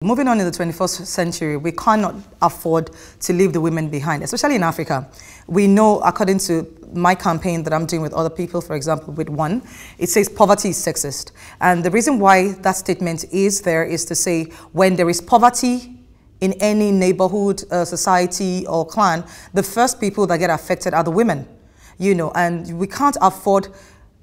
Moving on in the 21st century, we cannot afford to leave the women behind, especially in Africa. We know, according to my campaign that I'm doing with other people, for example, with one, it says poverty is sexist. And the reason why that statement is there is to say when there is poverty in any neighborhood, society or clan, the first people that get affected are the women, you know, and we can't afford,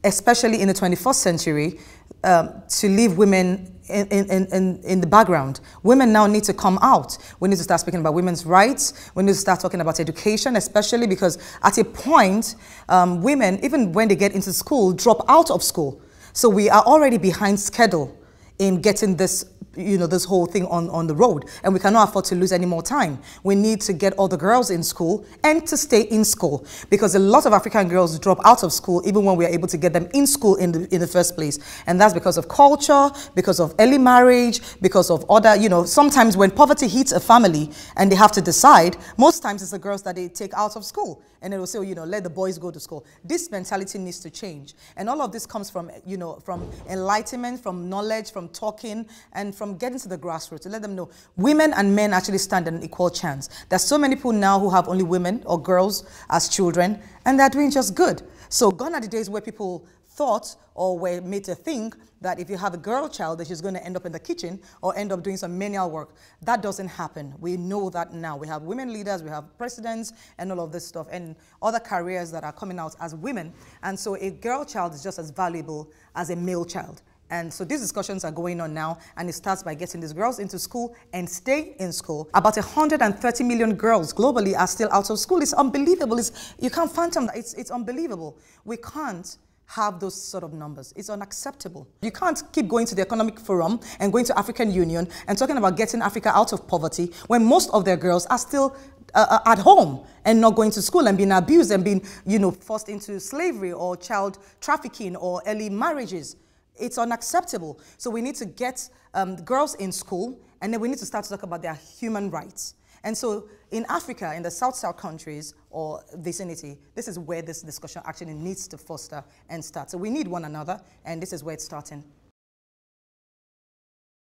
especially in the 21st century, to leave women in the background. Women now need to come out. We need to start speaking about women's rights. We need to start talking about education, especially because at a point, women, even when they get into school, drop out of school. So we are already behind schedule in getting this, you know, this whole thing on the road, and we cannot afford to lose any more time. We need to get all the girls in school and to stay in school, because a lot of African girls drop out of school even when we are able to get them in school in the first place. And that's because of culture, because of early marriage, because of other, you know, sometimes when poverty hits a family and they have to decide, most times it's the girls that they take out of school, and they will say, you know, let the boys go to school. This mentality needs to change, and all of this comes from, you know, from enlightenment, from knowledge, from talking, and from getting to the grassroots to let them know women and men actually stand an equal chance. There's so many people now who have only women or girls as children, and they're doing just good. So gone are the days where people thought or were made to think that if you have a girl child that she's going to end up in the kitchen or end up doing some menial work. That doesn't happen. We know that now. We have women leaders, we have presidents and all of this stuff and other careers that are coming out as women. And so a girl child is just as valuable as a male child. And so these discussions are going on now, and it starts by getting these girls into school and stay in school. About 130 million girls globally are still out of school. It's unbelievable. You can't fathom that. It's unbelievable. We can't have those sort of numbers. It's unacceptable. You can't keep going to the Economic Forum and going to African Union and talking about getting Africa out of poverty when most of their girls are still at home and not going to school and being abused and being, you know, forced into slavery or child trafficking or early marriages. It's unacceptable. So we need to get girls in school, and then we need to start to talk about their human rights. And so in Africa, in the South countries or vicinity, this is where this discussion actually needs to foster and start. So we need one another, and this is where it's starting.